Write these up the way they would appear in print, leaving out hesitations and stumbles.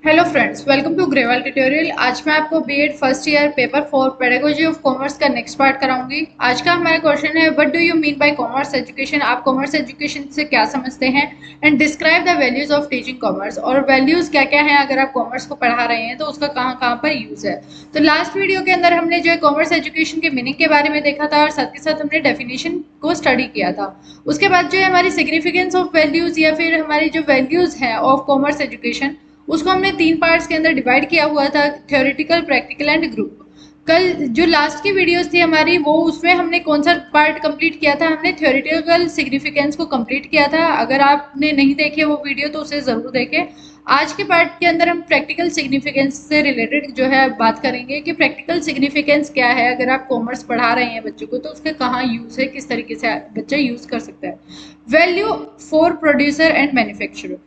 Hello friends, welcome to gravel tutorial. आज मैं आपको BEd first year paper 4 pedagogy of commerce का next part कराऊंगी। आज का हमारा क्वेश्चन है, what do you mean by commerce education? आप कॉमर्स एजुकेशन से क्या समझते हैं? And describe the values of teaching commerce. और वैल्यूज क्या क्या है अगर आप कॉमर्स को पढ़ा रहे हैं तो उसका कहाँ कहाँ पर यूज है। तो लास्ट वीडियो के अंदर हमने जो है कॉमर्स एजुकेशन के मीनिंग के बारे में देखा था और साथ के साथ हमने डेफिनेशन को स्टडी किया था। उसके बाद जो है हमारी सिग्निफिकेंस ऑफ वैल्यूज या फिर हमारी जो वैल्यूज है ऑफ कॉमर्स एजुकेशन, उसको हमने 3 पार्ट्स के अंदर डिवाइड किया हुआ था, थ्योरेटिकल, प्रैक्टिकल एंड ग्रुप। कल जो लास्ट की वीडियोस थी हमारी, वो उसमें हमने कौन सा पार्ट कंप्लीट किया था? हमने थ्योरेटिकल सिग्निफिकेंस को कंप्लीट किया था। अगर आपने नहीं देखे वो वीडियो तो उसे जरूर देखें। आज के पार्ट के अंदर हम प्रैक्टिकल सिग्निफिकेंस से रिलेटेड जो है बात करेंगे कि प्रैक्टिकल सिग्निफिकेंस क्या है। अगर आप कॉमर्स पढ़ा रहे हैं बच्चों को तो उसका कहाँ यूज है, किस तरीके से बच्चा यूज कर सकता है। Value for producer and manufacturer,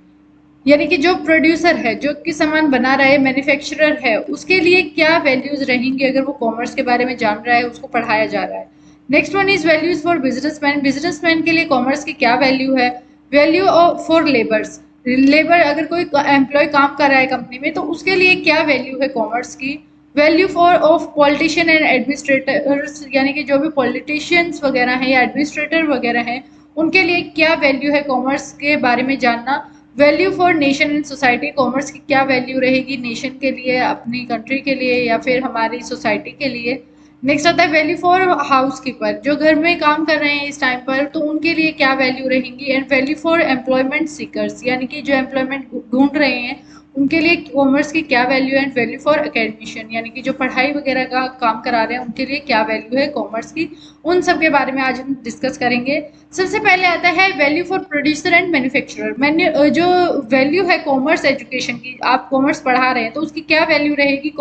यानी कि जो प्रोड्यूसर है, जो कि सामान बना रहा है, मैन्युफैक्चरर है, उसके लिए क्या वैल्यूज रहेंगे अगर वो कॉमर्स के बारे में जान रहा है, उसको पढ़ाया जा रहा है। Next one is values for businessman. Businessman के लिए कॉमर्स की क्या वैल्यू है। वैल्यू फॉर लेबर्स, लेबर अगर कोई एम्प्लॉय काम कर रहा है कंपनी में तो उसके लिए क्या वैल्यू है कॉमर्स की। Value for of politician and administrators, यानी कि जो भी पॉलिटिशियंस वगैरह हैं या एडमिनिस्ट्रेटर वगैरह हैं, उनके लिए क्या वैल्यू है कॉमर्स के बारे में जानना। Value for nation and society, commerce की क्या वैल्यू रहेगी नेशन के लिए, अपनी कंट्री के लिए या फिर हमारी सोसाइटी के लिए। नेक्स्ट आता है वैल्यू फॉर हाउस कीपर, जो घर में काम कर रहे हैं इस टाइम पर, तो उनके लिए क्या वैल्यू रहेंगी। And value for employment seekers, यानी कि जो एम्प्लॉयमेंट ढूंढ रहे हैं उनके लिए कॉमर्स की क्या वैल्यू है। एंड वैल्यू फॉर एकेडमिशियन, यानी कि जो पढ़ाई वगैरह का काम करा रहे हैं उनके लिए क्या वैल्यू है कॉमर्स की। उन सब के बारे में आज हम डिस्कस करेंगे। सबसे पहले आता है value for producer and manufacturer. मैंने जो वैल्यू है कॉमर्स एजुकेशन की, आप कॉमर्स पढ़ा रहे हैं तो उसकी क्या वैल्यू रहेगी।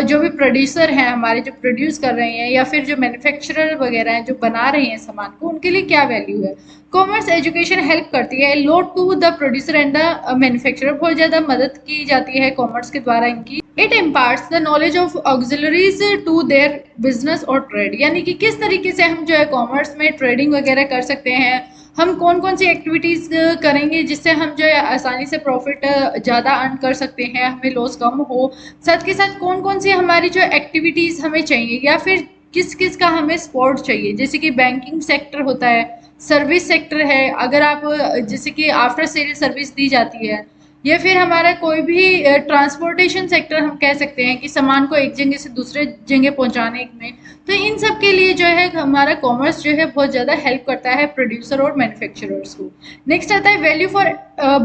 जो भी प्रोड्यूसर हैं हमारे, जो प्रोड्यूस कर रहे हैं, या फिर जो मैन्युफैक्चरर वगैरह हैं जो बना रहे हैं सामान को, उनके लिए क्या वैल्यू है। कॉमर्स एजुकेशन हेल्प करती है load to the producer and the manufacturer, बहुत ज्यादा मदद की जाती है कॉमर्स के द्वारा इनकी। It imparts the knowledge of auxiliaries to their business और ट्रेड, यानी कि किस तरीके से हम जो है कॉमर्स में ट्रेडिंग वगैरह कर सकते हैं, हम कौन कौन सी एक्टिविटीज करेंगे जिससे हम जो है आसानी से प्रॉफिट ज़्यादा अर्न कर सकते हैं, हमें लॉस कम हो। साथ के साथ कौन कौन सी हमारी जो एक्टिविटीज हमें चाहिए या फिर किस किस का हमें सपोर्ट चाहिए, जैसे कि बैंकिंग सेक्टर होता है, सर्विस सेक्टर है, अगर आप जैसे कि आफ्टर सेल सर्विस दी जाती है, या फिर हमारा कोई भी ट्रांसपोर्टेशन सेक्टर हम कह सकते हैं कि सामान को एक जगह से दूसरे जगह पहुंचाने में। तो इन सब के लिए जो है हमारा कॉमर्स जो है बहुत ज़्यादा हेल्प करता है प्रोड्यूसर और मैन्युफैक्चरर्स को। नेक्स्ट आता है वैल्यू फॉर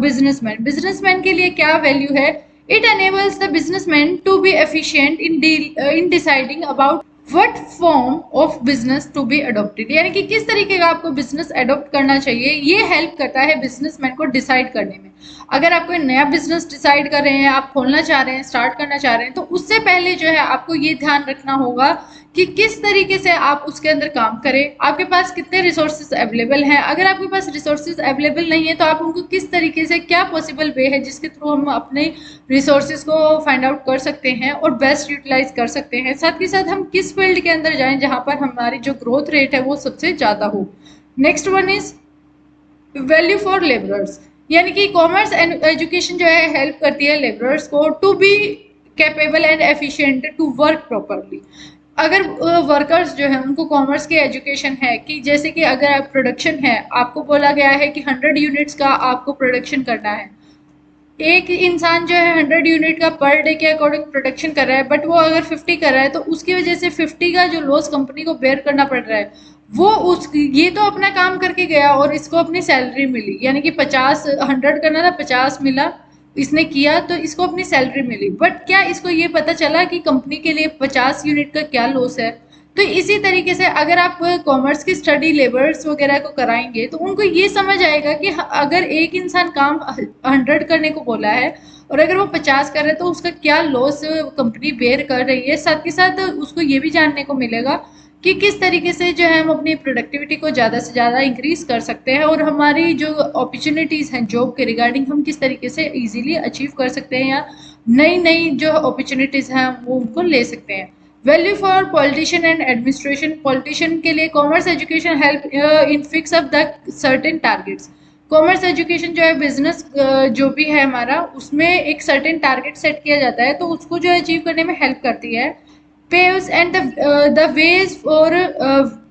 बिजनेसमैन। बिजनेसमैन के लिए क्या वैल्यू है। It enables the businessman to be efficient in deciding about what form of business to be adopted, यानी कि किस तरीके का आपको बिजनेस अडोप्ट करना चाहिए। ये हेल्प करता है बिजनेसमैन को डिसाइड करने में। अगर आप कोई नया बिजनेस डिसाइड कर रहे हैं, आप खोलना चाह रहे हैं, स्टार्ट करना चाह रहे हैं, तो उससे पहले जो है आपको ये ध्यान रखना होगा कि किस तरीके से आप उसके अंदर काम करें, आपके पास कितने रिसोर्सेज अवेलेबल हैं। अगर आपके पास रिसोर्सेज अवेलेबल नहीं है तो आप उनको किस तरीके से, क्या पॉसिबल वे है जिसके थ्रू हम अपने रिसोर्सेज को फाइंड आउट कर सकते हैं और बेस्ट यूटिलाइज कर सकते हैं। साथ के साथ हम किस फील्ड के अंदर जाएं जहां पर हमारी जो ग्रोथ रेट है वो सबसे ज़्यादा हो। Next one is value for labourers, यानी कि कॉमर्स एंड एजुकेशन जो है हेल्प करती है लेबरर्स को to be capable and efficient to work properly. अगर वर्कर्स जो है उनको कॉमर्स की एजुकेशन है कि जैसे कि अगर आप प्रोडक्शन है, आपको बोला गया है कि 100 यूनिट्स का आपको प्रोडक्शन करना है, एक इंसान जो है 100 यूनिट का पर डे के अकॉर्डिंग प्रोडक्शन कर रहा है, बट वो अगर 50 कर रहा है तो उसकी वजह से 50 का जो लॉस कंपनी को बेयर करना पड़ रहा है, वो उस ये तो अपना काम करके गया और इसको अपनी सैलरी मिली, यानी कि 50 100 करना था, 50 मिला, इसने किया तो इसको अपनी सैलरी मिली, बट क्या इसको ये पता चला कि कंपनी के लिए 50 यूनिट का क्या लॉस है। तो इसी तरीके से अगर आप कॉमर्स की स्टडी लेबर्स वगैरह को कराएंगे तो उनको ये समझ आएगा कि अगर एक इंसान काम 100 करने को बोला है और अगर वो 50 कर रहे हैं तो उसका क्या लॉस कंपनी बेयर कर रही है। साथ के साथ उसको ये भी जानने को मिलेगा कि किस तरीके से जो है हम अपनी प्रोडक्टिविटी को ज़्यादा से ज़्यादा इंक्रीज कर सकते हैं और हमारी जो अपॉर्चुनिटीज़ हैं जॉब के रिगार्डिंग हम किस तरीके से इजीली अचीव कर सकते हैं या नई नई जो अपॉर्चुनिटीज़ हैं वो उनको ले सकते हैं। Value for politician and administration, politician के लिए commerce education help in fix up the certain targets. Commerce education जो है बिजनेस जो भी है हमारा उसमें एक सर्टेन टारगेट सेट किया जाता है, तो उसको जो है अचीव करने में हेल्प करती है। Paves and the ways for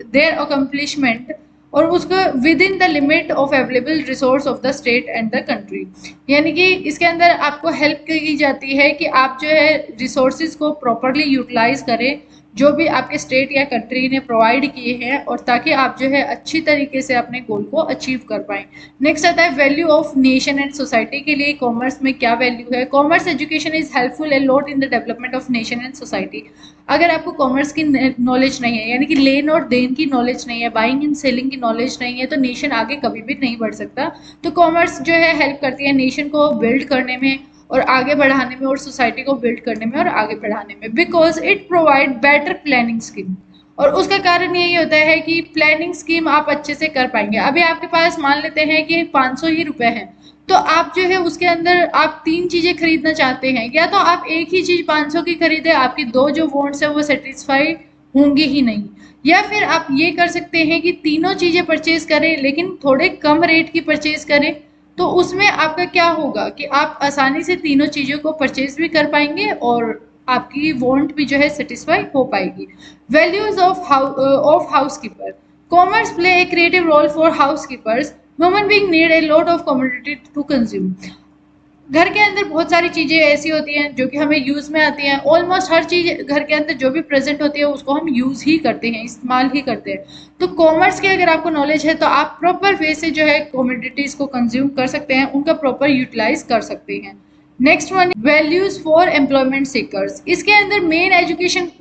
their accomplishment, और उसको with in the limit of available resource of the state and the country. यानी कि इसके अंदर आपको हेल्प की जाती है कि आप जो है रिसोर्सेज को प्रॉपरली यूटिलाइज करें जो भी आपके स्टेट या कंट्री ने प्रोवाइड किए हैं, और ताकि आप जो है अच्छी तरीके से अपने गोल को अचीव कर पाएँ। नेक्स्ट आता है value of nation and society के लिए कॉमर्स में क्या वैल्यू है। Commerce education is helpful a lot in the development of nation and society. अगर आपको कॉमर्स की नॉलेज नहीं है, यानी कि लेन और देन की नॉलेज नहीं है, बाइंग एंड सेलिंग की नॉलेज नहीं है, तो नेशन आगे कभी भी नहीं बढ़ सकता। तो कॉमर्स जो है हेल्प करती है नेशन को बिल्ड करने में और आगे बढ़ाने में, और सोसाइटी को बिल्ड करने में और आगे बढ़ाने में, because it provide better planning scheme. और उसका कारण यही होता है कि प्लानिंग स्कीम आप अच्छे से कर पाएंगे। अभी आपके पास मान लेते हैं कि 500 ही रुपए हैं, तो आप जो है उसके अंदर आप 3 चीजें खरीदना चाहते हैं, या तो आप एक ही चीज 500 की खरीदे, आपकी 2 जो वांट्स है वो सेटिस्फाई होंगे ही नहीं। या फिर आप ये कर सकते हैं कि तीनों चीजें परचेज करें लेकिन थोड़े कम रेट की परचेज करें, तो उसमें आपका क्या होगा कि आप आसानी से तीनों चीज़ों को परचेज भी कर पाएंगे और आपकी वांट भी जो है सेटिस्फाई हो पाएगी। Values of housekeeper. Commerce play a creative role for housekeepers. Human being need a lot of commodity to consume. घर के अंदर बहुत सारी चीज़ें ऐसी होती हैं जो कि हमें यूज़ में आती हैं। ऑलमोस्ट हर चीज़ घर के अंदर जो भी प्रेजेंट होती है उसको हम यूज़ ही करते हैं, इस्तेमाल ही करते हैं। तो कॉमर्स की अगर आपको नॉलेज है तो आप प्रॉपर वे से जो है कमोडिटीज़ को कंज्यूम कर सकते हैं, उनका प्रॉपर यूटिलाइज कर सकते हैं। Next one, values for employment seekers. इसके अंदर मेन एजुकेशन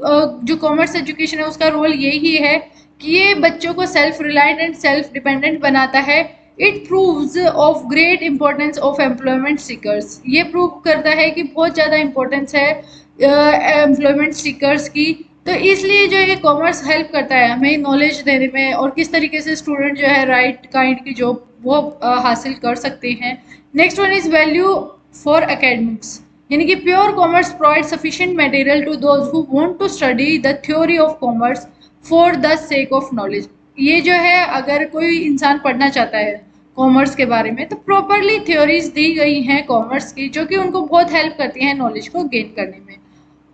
जो कॉमर्स एजुकेशन है उसका रोल यही है कि ये बच्चों को self reliant and self dependent बनाता है। It proves of great importance of employment seekers. ये प्रूव करता है कि बहुत ज़्यादा इंपॉर्टेंस है एम्प्लॉयमेंट सीकर्स की। तो इसलिए जो है कॉमर्स हेल्प करता है हमें नॉलेज देने में, और किस तरीके से स्टूडेंट जो है राइट काइंड की जॉब वो हासिल कर सकते हैं। Next one is value for academics, यानी कि pure commerce provide sufficient material to those who want to study the theory of commerce for the sake of knowledge. ये जो है अगर कोई इंसान पढ़ना चाहता है कॉमर्स के बारे में तो प्रॉपरली थ्योरीज दी गई हैं कॉमर्स की, जो कि उनको बहुत हेल्प करती हैं नॉलेज को गेन करने में।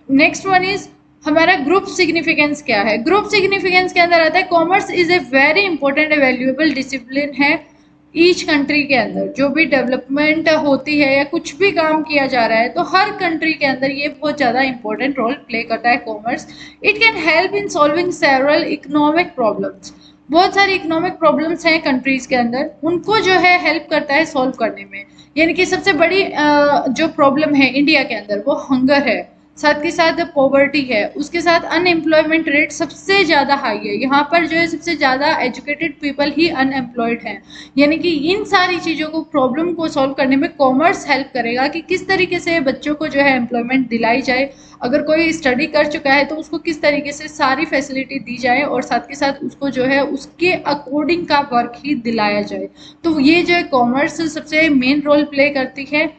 नेक्स्ट वन इज हमारा ग्रुप सिग्निफिकेंस क्या है। ग्रुप सिग्निफिकेंस के अंदर आता है commerce is a very important A valuable discipline है ईच कंट्री के अंदर। जो भी डेवलपमेंट होती है या कुछ भी काम किया जा रहा है तो हर कंट्री के अंदर ये बहुत ज़्यादा इंपॉर्टेंट रोल प्ले करता है commerce. It can help in solving several economic problems. बहुत सारी इकोनॉमिक प्रॉब्लम्स हैं कंट्रीज के अंदर, उनको जो है हेल्प करता है सॉल्व करने में। यानी कि सबसे बड़ी जो प्रॉब्लम है इंडिया के अंदर वो हंगर है, साथ के साथ पॉवर्टी है, उसके साथ अनएम्प्लॉयमेंट रेट सबसे ज़्यादा हाई है। यहाँ पर जो है सबसे ज़्यादा एजुकेटेड पीपल ही अनएम्प्लॉयड हैं। यानी कि इन सारी चीज़ों को प्रॉब्लम को सॉल्व करने में कॉमर्स हेल्प करेगा कि किस तरीके से बच्चों को जो है एम्प्लॉयमेंट दिलाई जाए। अगर कोई स्टडी कर चुका है तो उसको किस तरीके से सारी फैसिलिटी दी जाए और साथ के साथ उसको जो है उसके अकॉर्डिंग का वर्क ही दिलाया जाए। तो ये जो है कॉमर्स सबसे मेन रोल प्ले करती है।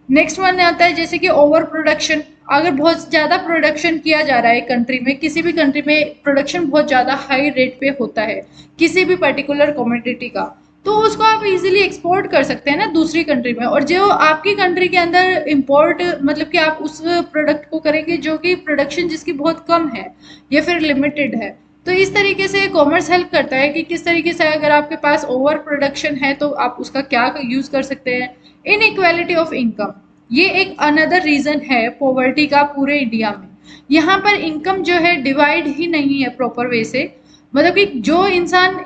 नेक्स्ट वन आता है जैसे कि ओवर प्रोडक्शन। अगर बहुत ज़्यादा प्रोडक्शन किया जा रहा है कंट्री में, किसी भी कंट्री में प्रोडक्शन बहुत ज़्यादा हाई रेट पे होता है किसी भी पर्टिकुलर कमोडिटी का, तो उसको आप इजीली एक्सपोर्ट कर सकते हैं ना दूसरी कंट्री में। और जो आपकी कंट्री के अंदर इंपोर्ट मतलब कि आप उस प्रोडक्ट को करेंगे जो कि प्रोडक्शन जिसकी बहुत कम है या फिर लिमिटेड है। तो इस तरीके से कॉमर्स हेल्प करता है कि किस तरीके से अगर आपके पास ओवर प्रोडक्शन है तो आप उसका क्या यूज़ कर सकते हैं। इनइक्वालिटी ऑफ इनकम, ये एक अनदर रीज़न है पॉवर्टी का पूरे इंडिया में। यहाँ पर इनकम जो है डिवाइड ही नहीं है प्रॉपर वे से। मतलब कि जो इंसान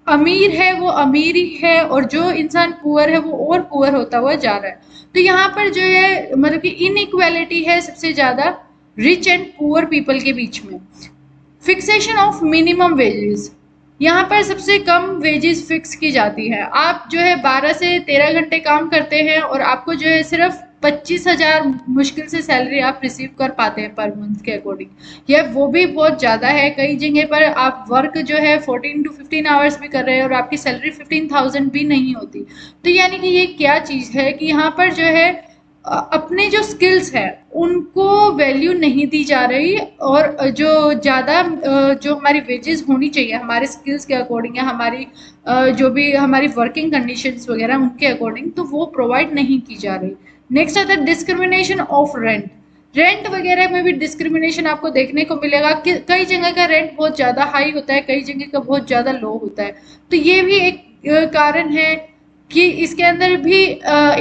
अमीर है वो अमीर ही है और जो इंसान पुअर है वो और पुअर होता हुआ जा रहा है। तो यहाँ पर जो है मतलब कि इनइक्वालिटी है सबसे ज़्यादा रिच एंड पुअर पीपल के बीच में। फिक्सेशन ऑफ मिनिमम वेजेस, यहाँ पर सबसे कम वेजेस फिक्स की जाती है। आप जो है 12 से 13 घंटे काम करते हैं और आपको जो है सिर्फ 25,000 मुश्किल से सैलरी आप रिसीव कर पाते हैं पर मंथ के अकॉर्डिंग। यह वो भी बहुत ज़्यादा है। कई जगह पर आप वर्क जो है 14 to 15 आवर्स भी कर रहे हैं और आपकी सैलरी 15,000 भी नहीं होती। तो यानी कि ये क्या चीज़ है कि यहाँ पर जो है अपने जो स्किल्स हैं उनको वैल्यू नहीं दी जा रही, और जो ज़्यादा जो हमारी वेजेस होनी चाहिए हमारे स्किल्स के अकॉर्डिंग या हमारी जो भी हमारी वर्किंग कंडीशंस वगैरह उनके अकॉर्डिंग, तो वो प्रोवाइड नहीं की जा रही। नेक्स्ट आता है डिस्क्रिमिनेशन ऑफ रेंट। रेंट वगैरह में भी डिस्क्रिमिनेशन आपको देखने को मिलेगा कि कई जगह का रेंट बहुत ज़्यादा हाई होता है, कई जगह का बहुत ज़्यादा लो होता है। तो ये भी एक कारण है कि इसके अंदर भी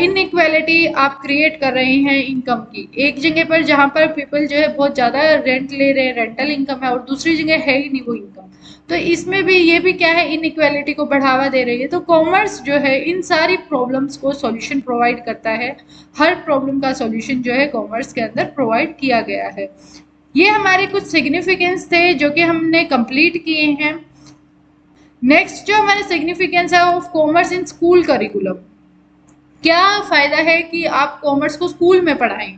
इनइक्वालिटी आप क्रिएट कर रहे हैं इनकम की। एक जगह पर जहाँ पर पीपल जो है बहुत ज़्यादा रेंट ले रहे हैं, रेंटल इनकम है, और दूसरी जगह है ही नहीं वो इनकम, तो इसमें भी ये भी क्या है, इनइक्वालिटी को बढ़ावा दे रही है। तो कॉमर्स जो है इन सारी प्रॉब्लम्स को सॉल्यूशन प्रोवाइड करता है। हर प्रॉब्लम का सॉल्यूशन जो है कॉमर्स के अंदर प्रोवाइड किया गया है। ये हमारे कुछ सिग्निफिकेंस थे जो कि हमने कंप्लीट किए हैं। नेक्स्ट जो हमारे सिग्निफिकेंस है of commerce in school curriculum. क्या फायदा है कि आप कॉमर्स को स्कूल में पढ़ाएं।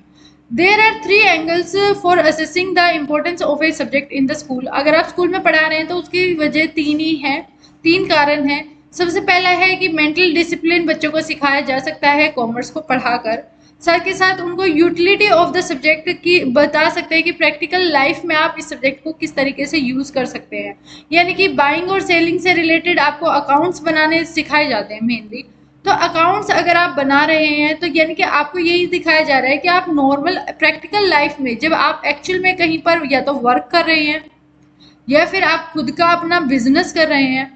There are 3 angles for assessing the importance of a subject in the school. अगर आप स्कूल में पढ़ा रहे हैं तो उसकी वजह 3 ही है, 3 कारण हैं। सबसे पहला है कि मेंटल डिसिप्लिन बच्चों को सिखाया जा सकता है कॉमर्स को पढ़ाकर। साथ के साथ उनको यूटिलिटी ऑफ द सब्जेक्ट की बता सकते हैं कि प्रैक्टिकल लाइफ में आप इस सब्जेक्ट को किस तरीके से यूज कर सकते हैं। यानी कि बाइंग और सेलिंग से रिलेटेड आपको अकाउंट्स बनाने सिखाए जाते हैं मेनली। तो अकाउंट्स अगर आप बना रहे हैं तो यानी कि आपको यही दिखाया जा रहा है कि आप नॉर्मल प्रैक्टिकल लाइफ में जब आप एक्चुअल में कहीं पर या तो वर्क कर रहे हैं या फिर आप खुद का अपना बिजनेस कर रहे हैं,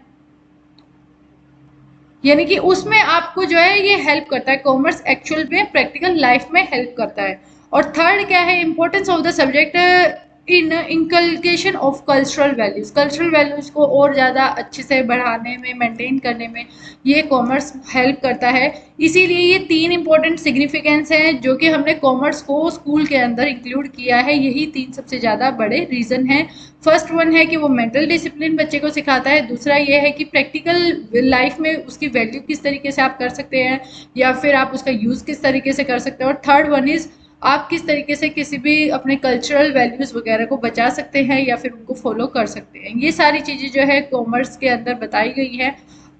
यानी कि उसमें आपको जो है ये हेल्प करता है। कॉमर्स एक्चुअल में प्रैक्टिकल लाइफ में हेल्प करता है। और थर्ड क्या है, importance of the subject in inculcation of cultural values. Cultural values को और ज़्यादा अच्छे से बढ़ाने में, मेंटेन करने में ये कॉमर्स हेल्प करता है। इसीलिए ये 3 इंपॉर्टेंट सिग्निफिकेंस हैं जो कि हमने कॉमर्स को स्कूल के अंदर इंक्लूड किया है। यही 3 सबसे ज़्यादा बड़े रीज़न हैं। फर्स्ट वन है कि वो मेंटल डिसिप्लिन बच्चे को सिखाता है। दूसरा ये है कि प्रैक्टिकल लाइफ में उसकी वैल्यू किस तरीके से आप कर सकते हैं या फिर आप उसका यूज़ किस तरीके से कर सकते हैं। और थर्ड वन इज़ आप किस तरीके से किसी भी अपने कल्चरल वैल्यूज़ वगैरह को बचा सकते हैं या फिर उनको फॉलो कर सकते हैं। ये सारी चीज़ें जो है कॉमर्स के अंदर बताई गई हैं।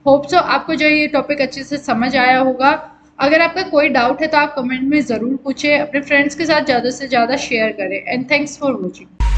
होप सो आपको जो है ये टॉपिक अच्छे से समझ आया होगा। अगर आपका कोई डाउट है तो आप कमेंट में ज़रूर पूछें, अपने फ्रेंड्स के साथ ज़्यादा से ज़्यादा शेयर करें। And thanks for watching.